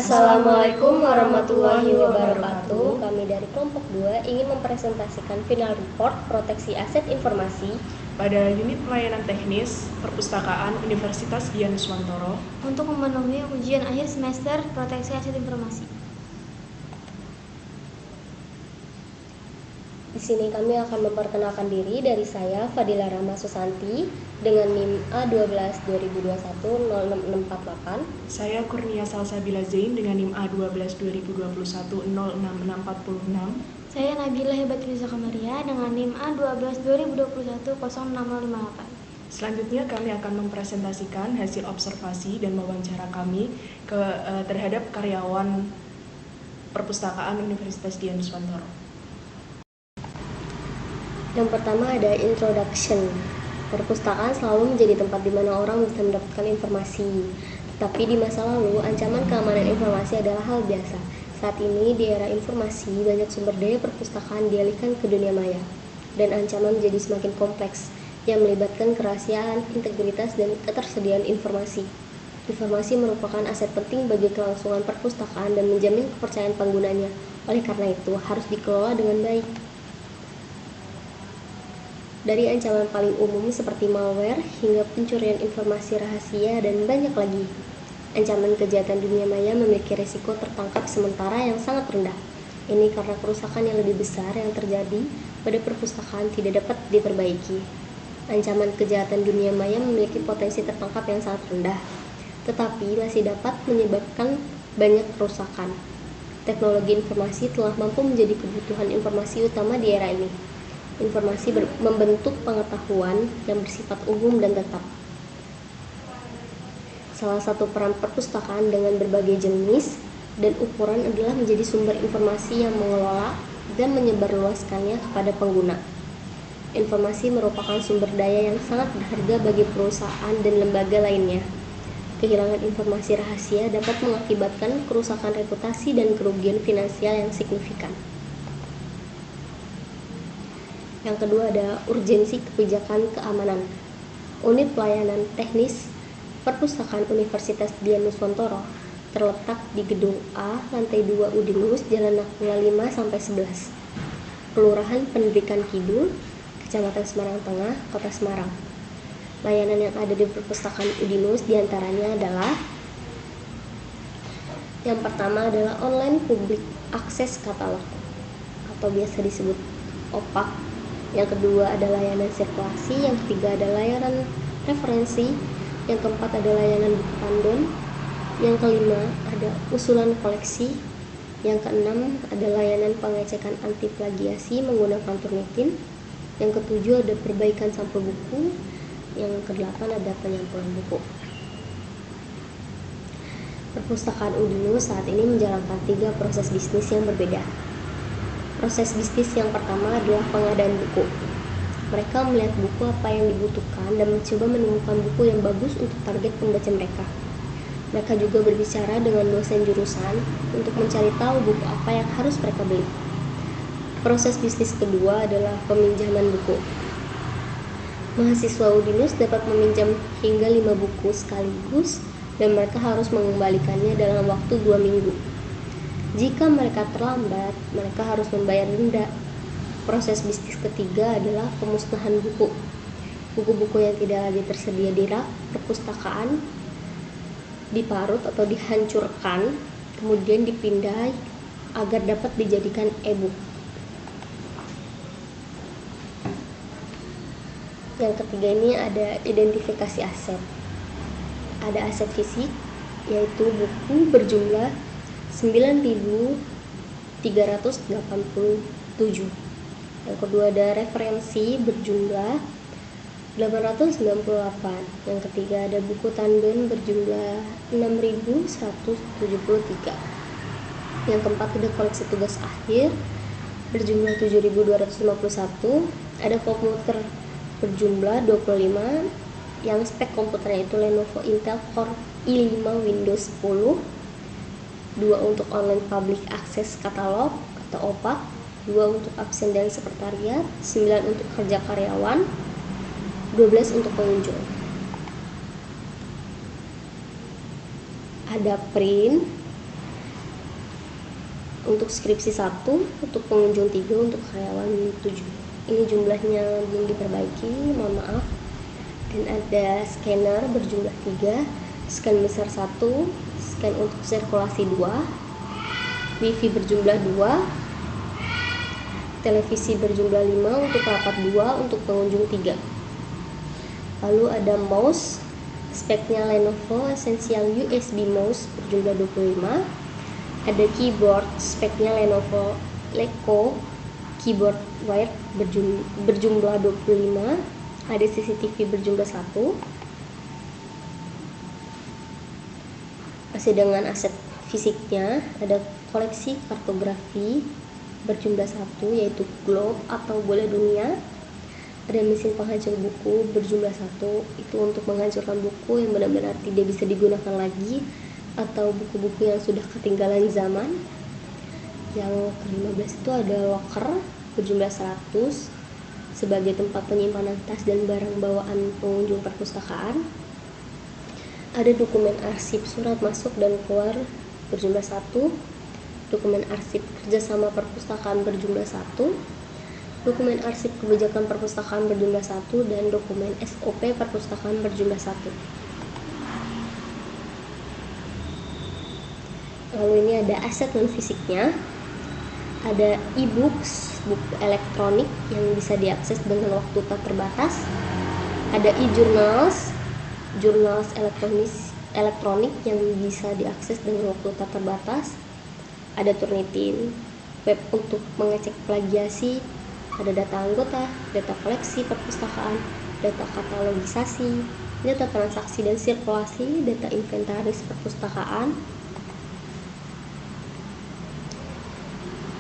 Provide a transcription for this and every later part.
Assalamualaikum warahmatullahi wabarakatuh. Kami dari kelompok 2 ingin mempresentasikan final report proteksi aset informasi pada unit pelayanan teknis Perpustakaan Universitas Dian Nuswantoro untuk memenuhi ujian akhir semester proteksi aset informasi. Di sini kami akan memperkenalkan diri dari saya Fadila Rahma Susanti dengan NIM A12 2021 06648. Saya Kurnia Salsabila Zain dengan NIM A12 2021 06646. Saya Nabila Hebatulisa Kamaria dengan NIM A12 2021 06058. Selanjutnya kami akan mempresentasikan hasil observasi dan wawancara kami terhadap karyawan Perpustakaan Universitas Dian Nuswantoro. Yang pertama ada introduction. Perpustakaan selalu menjadi tempat di mana orang bisa mendapatkan informasi. Tetapi di masa lalu, ancaman keamanan informasi adalah hal biasa. Saat ini, di era informasi, banyak sumber daya perpustakaan dialihkan ke dunia maya. Dan ancaman menjadi semakin kompleks, yang melibatkan kerahasiaan, integritas, dan ketersediaan informasi. Informasi merupakan aset penting bagi kelangsungan perpustakaan dan menjamin kepercayaan penggunanya. Oleh karena itu, harus dikelola dengan baik. Dari ancaman paling umum seperti malware hingga pencurian informasi rahasia dan banyak lagi. Ancaman kejahatan dunia maya memiliki risiko tertangkap sementara yang sangat rendah. Ini karena kerusakan yang lebih besar yang terjadi pada perpustakaan tidak dapat diperbaiki. Ancaman kejahatan dunia maya memiliki potensi tertangkap yang sangat rendah, tetapi masih dapat menyebabkan banyak kerusakan. Teknologi informasi telah mampu menjadi kebutuhan informasi utama di era ini. Informasi membentuk pengetahuan yang bersifat umum dan tetap. Salah satu peran perpustakaan dengan berbagai jenis dan ukuran adalah menjadi sumber informasi yang mengelola dan menyebarluaskannya kepada pengguna. Informasi merupakan sumber daya yang sangat berharga bagi perusahaan dan lembaga lainnya. Kehilangan informasi rahasia dapat mengakibatkan kerusakan reputasi dan kerugian finansial yang signifikan. Yang kedua ada urgensi kebijakan keamanan. Unit pelayanan teknis Perpustakaan Universitas Dian Nuswantoro terletak di Gedung A, lantai 2 Udinus, Jalan Nakula 5-11, Kelurahan Pendidikan Kidul, Kecamatan Semarang Tengah, Kota Semarang. Layanan yang ada di Perpustakaan Udinus diantaranya adalah: yang pertama adalah online public access katalog atau biasa disebut OPAK. Yang kedua ada layanan sirkulasi, yang ketiga ada layanan referensi, yang keempat ada layanan buku tandon, yang kelima ada usulan koleksi, yang keenam ada layanan pengecekan anti plagiasi menggunakan Turnitin, yang ketujuh ada perbaikan sampul buku, yang kedelapan ada penyampulan buku. Perpustakaan Udinus saat ini menjalankan 3 proses bisnis yang berbeda. Proses bisnis yang pertama adalah pengadaan buku. Mereka melihat buku apa yang dibutuhkan dan mencoba menemukan buku yang bagus untuk target pembaca mereka. Mereka juga berbicara dengan dosen jurusan untuk mencari tahu buku apa yang harus mereka beli. Proses bisnis kedua adalah peminjaman buku. Mahasiswa Udinus dapat meminjam hingga 5 buku sekaligus dan mereka harus mengembalikannya dalam waktu 2 minggu. Jika mereka terlambat, mereka harus membayar denda. Proses bisnis ketiga adalah pemusnahan buku. Buku-buku yang tidak lagi tersedia di rak perpustakaan diparut atau dihancurkan, kemudian dipindai agar dapat dijadikan e-book. Yang ketiga ini ada identifikasi aset. Ada aset fisik, yaitu buku berjumlah 9.387. Yang kedua ada referensi berjumlah 898. Yang ketiga ada buku tandon berjumlah 6.173. Yang keempat ada koleksi tugas akhir berjumlah 7.251. Ada komputer berjumlah 25 yang spek komputernya itu Lenovo Intel Core i5 Windows 10, 2 untuk online public access katalog atau OPAK, 2 untuk absen dan sekretariat, 9 untuk kerja karyawan, 12 untuk pengunjung. Ada print, Untuk skripsi 1, untuk pengunjung 3, untuk karyawan 7. Ini jumlahnya belum diperbaiki, mohon maaf. Dan ada scanner berjumlah 3, scan besar 1, scan untuk sirkulasi 2, wifi berjumlah 2, televisi berjumlah 5 untuk rapat 2, untuk pengunjung 3. Lalu ada mouse, speknya Lenovo Essential USB Mouse berjumlah 25. Ada keyboard, speknya Lenovo Leco Keyboard Wired berjumlah 25. Ada CCTV berjumlah 1. Masih dengan aset fisiknya, ada koleksi kartografi berjumlah 1, yaitu globe atau bola dunia. Ada mesin penghancur buku berjumlah 1, itu untuk menghancurkan buku yang benar-benar tidak bisa digunakan lagi atau buku-buku yang sudah ketinggalan zaman. Yang ke-15 itu ada locker berjumlah 100 sebagai tempat penyimpanan tas dan barang bawaan pengunjung perpustakaan. Ada dokumen arsip surat masuk dan keluar berjumlah 1, dokumen arsip kerjasama perpustakaan berjumlah 1, dokumen arsip kebijakan perpustakaan berjumlah 1, dan dokumen SOP perpustakaan berjumlah 1. Lalu ini ada aset non fisiknya, ada e-books, buku elektronik yang bisa diakses dengan waktu tak terbatas, ada e-journals, jurnal elektronik yang bisa diakses dengan waktu tak terbatas, ada Turnitin, web untuk mengecek plagiasi, ada data anggota, data koleksi perpustakaan, data katalogisasi, data transaksi dan sirkulasi, data inventaris perpustakaan.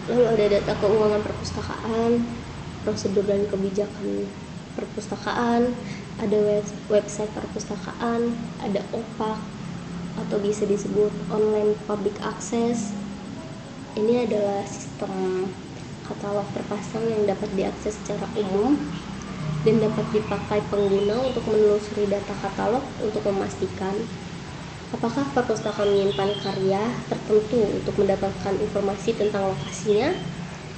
Lalu ada data keuangan perpustakaan, prosedur dan kebijakan perpustakaan, ada website perpustakaan, ada OPAC atau bisa disebut online public access. Ini adalah sistem katalog terpasang yang dapat diakses secara umum dan dapat dipakai pengguna untuk menelusuri data katalog untuk memastikan apakah perpustakaan menyimpan karya tertentu untuk mendapatkan informasi tentang lokasinya,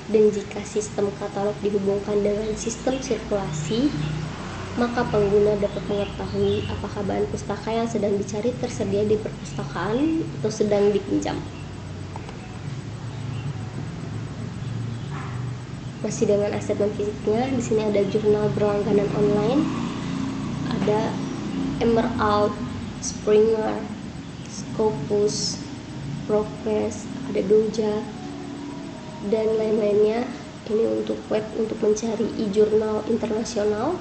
dan jika sistem katalog dihubungkan dengan sistem sirkulasi, maka pengguna dapat mengetahui apakah bahan pustaka yang sedang dicari tersedia di perpustakaan atau sedang dipinjam. Masih dengan aset non fisiknya, di sini ada jurnal berlangganan online, ada Emerald, Springer, Scopus, Progress, ada Doja, dan lain-lainnya. Ini untuk web untuk mencari e-jurnal internasional.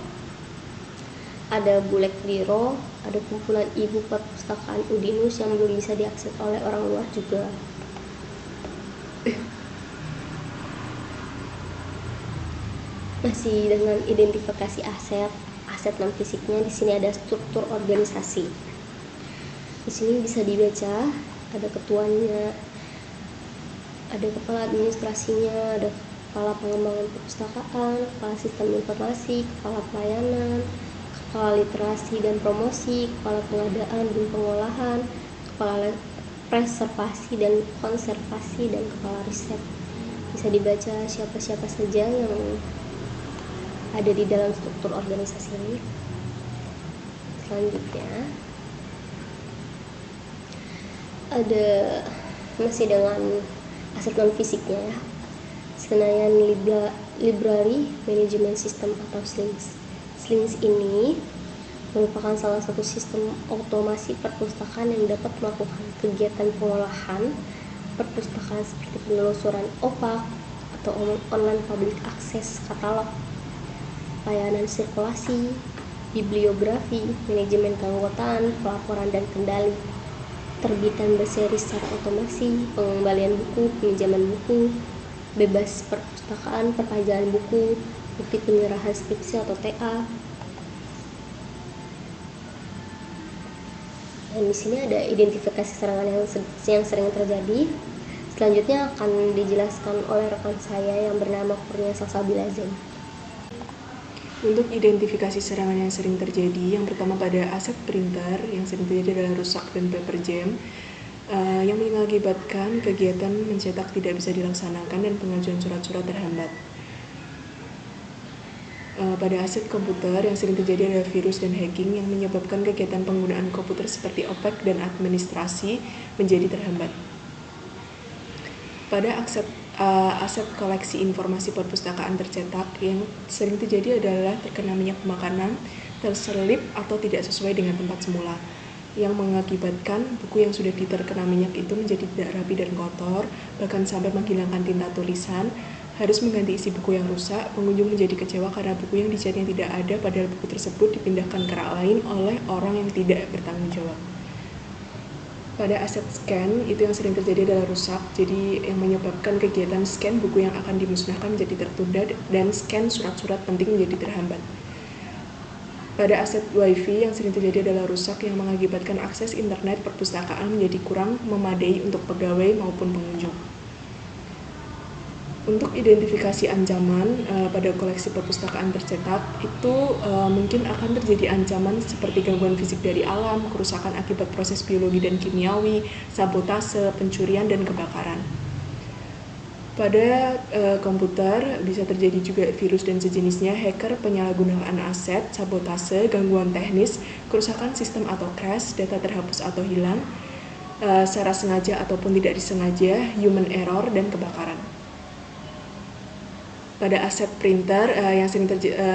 Ada Bulek Biro, ada kumpulan e-book perpustakaan Udinus yang belum bisa diakses oleh orang luar juga. Masih dengan identifikasi aset non fisiknya, di sini ada struktur organisasi. Di sini bisa dibaca, ada ketuanya, ada kepala administrasinya, ada kepala pengembangan perpustakaan, kepala sistem informasi, kepala pelayanan, kepala literasi dan promosi, kepala pengadaan dan pengolahan, kepala preservasi dan konservasi, dan kepala riset. Bisa dibaca siapa-siapa saja yang ada di dalam struktur organisasi ini. Selanjutnya ada masih dengan aset non fisiknya ya, Senayan Library Management System atau SLIMS. SLIMS ini merupakan salah satu sistem otomasi perpustakaan yang dapat melakukan kegiatan pengolahan perpustakaan seperti penelusuran OPAC atau online public access katalog, layanan sirkulasi, bibliografi, manajemen keanggotaan, pelaporan dan kendali, terbitan berseri secara otomasi, pengembalian buku, pinjaman buku, bebas perpustakaan, perpanjangan buku, bukti penyerahan skripsi atau TA. Dan di sini ada identifikasi serangan yang sering terjadi. Selanjutnya akan dijelaskan oleh rekan saya yang bernama Kurnia Salsabila Zain. Untuk identifikasi serangan yang sering terjadi, yang pertama pada aset printer yang sering terjadi adalah rusak dan paper jam. yang mengakibatkan kegiatan mencetak tidak bisa dilaksanakan dan pengajuan surat-surat terhambat. Pada aset komputer yang sering terjadi adalah virus dan hacking yang menyebabkan kegiatan penggunaan komputer seperti OPEC dan administrasi menjadi terhambat. Pada aset koleksi informasi perpustakaan tercetak yang sering terjadi adalah terkena minyak makanan, terselip atau tidak sesuai dengan tempat semula, yang mengakibatkan buku yang sudah terkena minyak itu menjadi tidak rapi dan kotor, bahkan sampai menghilangkan tinta tulisan, harus mengganti isi buku yang rusak. Pengunjung menjadi kecewa karena buku yang dicarinya tidak ada, padahal buku tersebut dipindahkan ke rak lain oleh orang yang tidak bertanggung jawab. Pada aset scan, itu yang sering terjadi adalah rusak, jadi yang menyebabkan kegiatan scan buku yang akan dimusnahkan menjadi tertunda dan scan surat-surat penting menjadi terhambat. Pada aset WiFi yang sering terjadi adalah rusak yang mengakibatkan akses internet perpustakaan menjadi kurang memadai untuk pegawai maupun pengunjung. Untuk identifikasi ancaman pada koleksi perpustakaan tercetak itu mungkin akan terjadi ancaman seperti gangguan fisik dari alam, kerusakan akibat proses biologi dan kimiawi, sabotase, pencurian, dan kebakaran. Pada komputer bisa terjadi juga virus dan sejenisnya, hacker, penyalahgunaan aset, sabotase, gangguan teknis, kerusakan sistem atau crash, data terhapus atau hilang, secara sengaja ataupun tidak disengaja, human error, dan kebakaran. Pada aset printer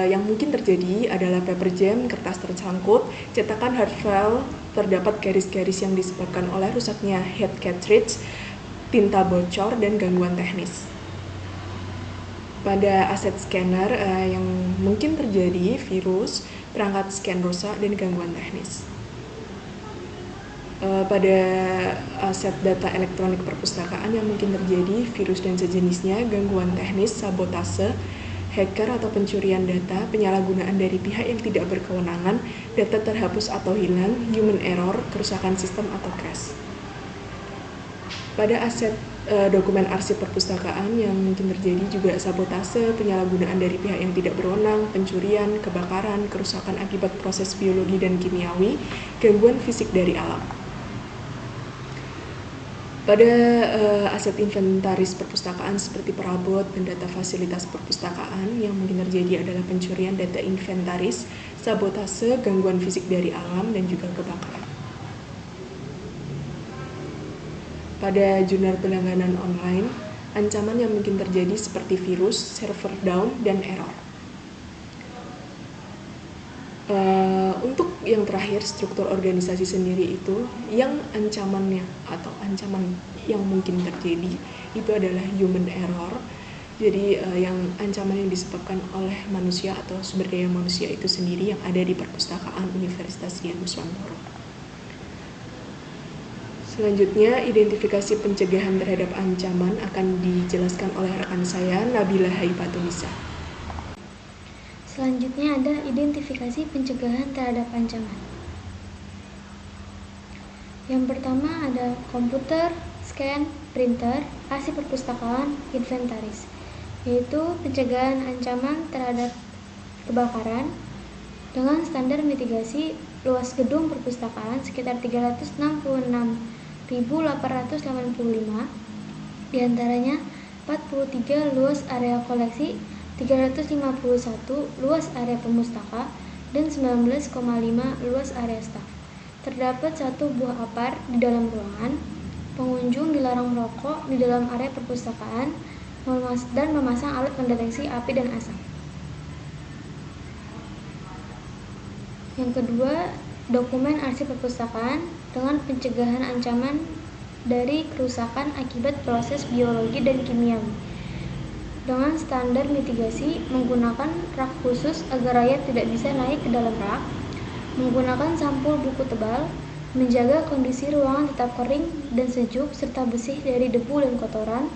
yang mungkin terjadi adalah paper jam, kertas tersangkut, cetakan hard file, terdapat garis-garis yang disebabkan oleh rusaknya head cartridge, tinta bocor, dan gangguan teknis. Pada aset scanner yang mungkin terjadi virus, perangkat scan rusak, dan gangguan teknis. Pada aset data elektronik perpustakaan yang mungkin terjadi virus dan sejenisnya, gangguan teknis, sabotase, hacker atau pencurian data, penyalahgunaan dari pihak yang tidak berkewenangan, data terhapus atau hilang, human error, kerusakan sistem atau crash. Pada aset dokumen arsip perpustakaan yang mungkin terjadi juga sabotase, penyalahgunaan dari pihak yang tidak berwenang, pencurian, kebakaran, kerusakan akibat proses biologi dan kimiawi, gangguan fisik dari alam. Pada aset inventaris perpustakaan seperti perabot dan data fasilitas perpustakaan yang mungkin terjadi adalah pencurian data inventaris, sabotase, gangguan fisik dari alam, dan juga kebakaran. Pada jurnal berlangganan online, ancaman yang mungkin terjadi seperti virus, server down, dan error. Untuk yang terakhir, struktur organisasi sendiri itu yang ancamannya atau ancaman yang mungkin terjadi itu adalah human error. Jadi yang ancaman yang disebabkan oleh manusia atau sumber daya manusia itu sendiri yang ada di perpustakaan Universitas Dian Nuswantoro. Selanjutnya, identifikasi pencegahan terhadap ancaman akan dijelaskan oleh rekan saya, Nabila Haipatunisa. Selanjutnya ada identifikasi pencegahan terhadap ancaman. Yang pertama ada komputer, scan, printer, arsip perpustakaan, inventaris, yaitu pencegahan ancaman terhadap kebakaran dengan standar mitigasi luas gedung perpustakaan sekitar 366.885, diantaranya 43 luas area koleksi, 351 luas area pemustaka, dan 19,5 luas area staf. Terdapat 1 buah apar di dalam ruangan, pengunjung dilarang merokok di dalam area perpustakaan, dan memasang alat pendeteksi api dan asap. Yang kedua, dokumen arsip perpustakaan dengan pencegahan ancaman dari kerusakan akibat proses biologi dan kimiawi dengan standar mitigasi menggunakan rak khusus agar rakyat tidak bisa naik ke dalam rak, menggunakan sampul buku tebal, menjaga kondisi ruangan tetap kering dan sejuk serta bersih dari debu dan kotoran,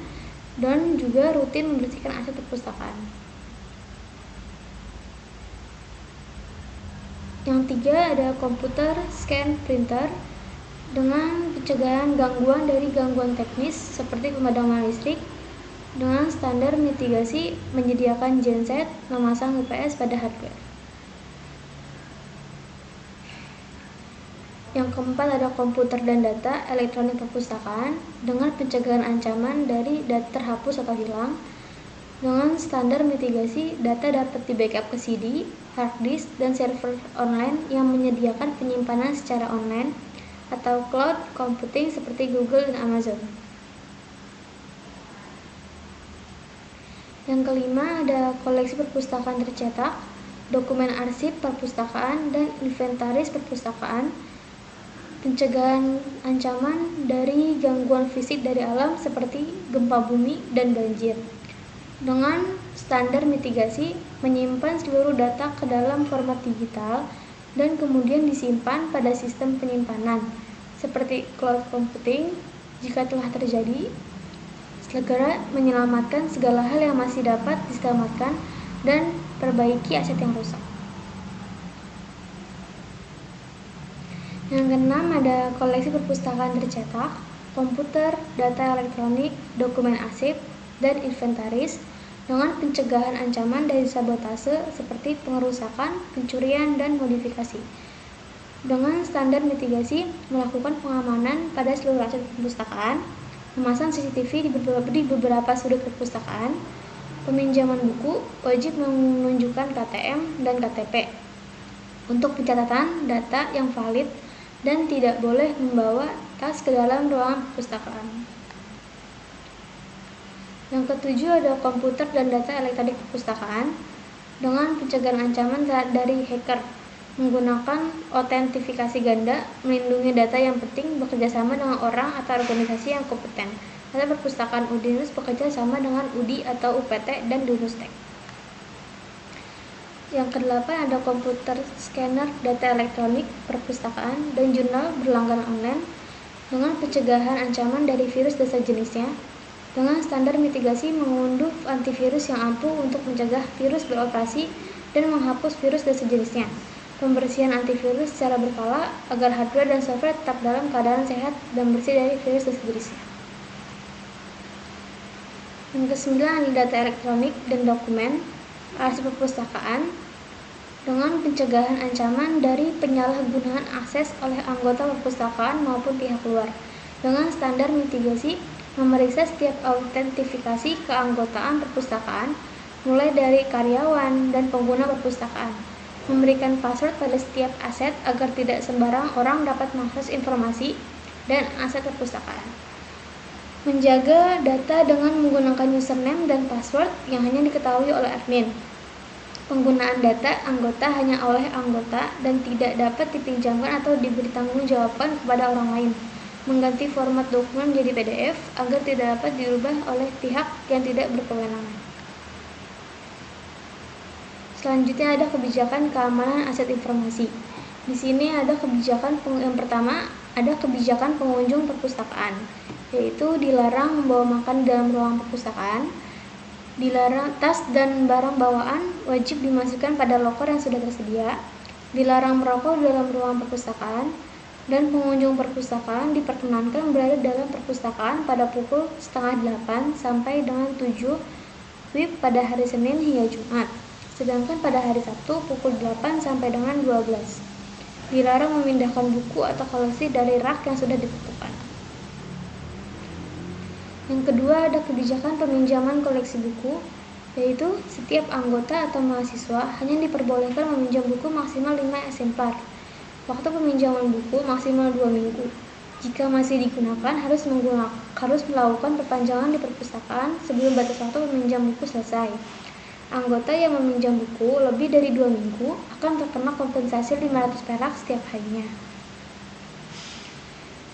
dan juga rutin membersihkan aset perpustakaan. Yang tiga ada komputer, scan, printer dengan pencegahan gangguan dari gangguan teknis seperti pemadaman listrik dengan standar mitigasi menyediakan genset, memasang UPS pada hardware. Yang keempat ada komputer dan data elektronik perpustakaan dengan pencegahan ancaman dari data terhapus atau hilang. Dengan standar mitigasi, data dapat di-backup ke CD, hard disk, dan server online yang menyediakan penyimpanan secara online atau cloud computing seperti Google dan Amazon. Yang kelima ada koleksi perpustakaan tercetak, dokumen arsip perpustakaan, dan inventaris perpustakaan. Pencegahan ancaman dari gangguan fisik dari alam seperti gempa bumi dan banjir. Dengan standar mitigasi, menyimpan seluruh data ke dalam format digital dan kemudian disimpan pada sistem penyimpanan seperti cloud computing. Jika telah terjadi, segera menyelamatkan segala hal yang masih dapat diselamatkan dan perbaiki aset yang rusak. Yang keenam ada koleksi perpustakaan tercetak, komputer, data elektronik, dokumen arsip, dan inventaris dengan pencegahan ancaman dari sabotase seperti pengerusakan, pencurian, dan modifikasi. Dengan standar mitigasi, melakukan pengamanan pada seluruh aset perpustakaan, memasang CCTV di beberapa sudut perpustakaan, peminjaman buku wajib menunjukkan KTM dan KTP untuk pencatatan data yang valid dan tidak boleh membawa tas ke dalam ruangan perpustakaan. Yang ketujuh ada komputer dan data elektronik perpustakaan dengan pencegahan ancaman dari hacker menggunakan autentifikasi ganda, melindungi data yang penting, bekerja sama dengan orang atau organisasi yang kompeten. Data perpustakaan Udinus bekerja sama dengan UDI atau UPT dan Dunustek. Yang kedelapan ada komputer, scanner, data elektronik, perpustakaan, dan jurnal berlangganan online dengan pencegahan ancaman dari virus dan sejenisnya. Dengan standar mitigasi mengunduh antivirus yang ampuh untuk mencegah virus beroperasi dan menghapus virus dan sejenisnya. Pembersihan antivirus secara berkala agar hardware dan software tetap dalam keadaan sehat dan bersih dari virus dan sejenisnya. Yang kesembilan adalah data elektronik dan dokumen arsip perpustakaan dengan pencegahan ancaman dari penyalahgunaan akses oleh anggota perpustakaan maupun pihak luar. Dengan standar mitigasi, memeriksa setiap autentifikasi keanggotaan perpustakaan, mulai dari karyawan dan pengguna perpustakaan. Memberikan password pada setiap aset agar tidak sembarang orang dapat mengakses informasi dan aset perpustakaan. Menjaga data dengan menggunakan username dan password yang hanya diketahui oleh admin. Penggunaan data anggota hanya oleh anggota dan tidak dapat dipinjamkan atau diberi tanggung jawabkan kepada orang lain. Mengganti format dokumen menjadi PDF agar tidak dapat dirubah oleh pihak yang tidak berkewenangan. Selanjutnya ada kebijakan keamanan aset informasi. Di sini ada kebijakan yang pertama, ada kebijakan pengunjung perpustakaan, yaitu dilarang membawa makan dalam ruang perpustakaan, dilarang tas dan barang bawaan wajib dimasukkan pada loker yang sudah tersedia, dilarang merokok dalam ruang perpustakaan, dan pengunjung perpustakaan diperkenankan berada dalam perpustakaan pada pukul 7:30 sampai dengan 7 WIB pada hari Senin hingga Jumat, sedangkan pada hari Sabtu pukul 8 sampai dengan 12. Dilarang memindahkan buku atau koleksi dari rak yang sudah ditentukan. Yang kedua ada kebijakan peminjaman koleksi buku, yaitu setiap anggota atau mahasiswa hanya diperbolehkan meminjam buku maksimal 5 eksemplar. Waktu peminjaman buku maksimal 2 minggu. Jika masih digunakan, harus melakukan perpanjangan di perpustakaan sebelum batas waktu meminjam buku selesai. Anggota yang meminjam buku lebih dari 2 minggu akan terkena kompensasi 500 perak setiap harinya.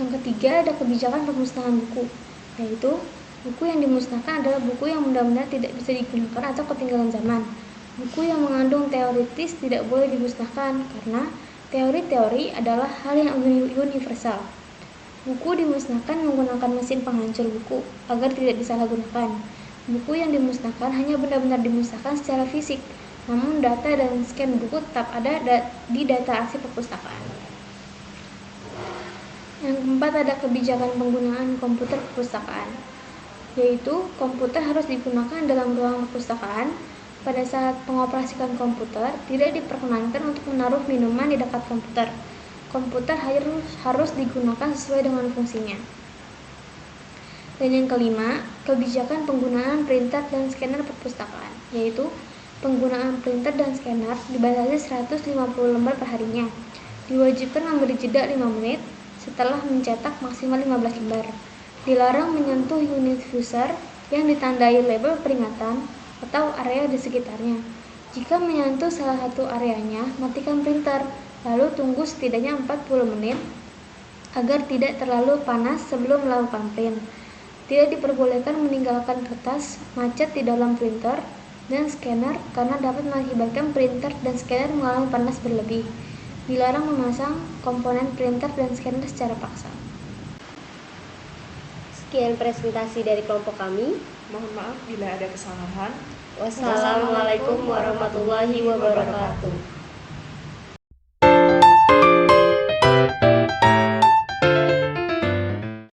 Yang ketiga ada kebijakan pemusnahan buku, yaitu buku yang dimusnahkan adalah buku yang benar-benar tidak bisa digunakan atau ketinggalan zaman. Buku yang mengandung teoritis tidak boleh dimusnahkan karena teori-teori adalah hal yang universal. Buku dimusnahkan menggunakan mesin penghancur buku agar tidak disalahgunakan. Buku yang dimusnahkan hanya benar-benar dimusnahkan secara fisik, namun data dan scan buku tetap ada di data arsip perpustakaan. Yang keempat ada kebijakan penggunaan komputer perpustakaan, yaitu komputer harus digunakan dalam ruang perpustakaan. Pada saat pengoperasian komputer, tidak diperkenankan untuk menaruh minuman di dekat komputer. komputer harus digunakan sesuai dengan fungsinya. Dan yang kelima, kebijakan penggunaan printer dan scanner perpustakaan, yaitu penggunaan printer dan scanner dibatasi 150 lembar per harinya. Diwajibkan memberi jeda 5 menit setelah mencetak maksimal 15 lembar. Dilarang menyentuh unit user yang ditandai label peringatan atau area di sekitarnya. Jika menyentuh salah satu areanya, matikan printer, lalu tunggu setidaknya 40 menit agar tidak terlalu panas sebelum melakukan print. Tidak diperbolehkan meninggalkan kertas macet di dalam printer dan scanner karena dapat mengakibatkan printer dan scanner mengalami panas berlebih. Dilarang memasang komponen printer dan scanner secara paksa. Sekian presentasi dari kelompok kami. Mohon maaf bila ada kesalahan. Wassalamualaikum warahmatullahi wabarakatuh.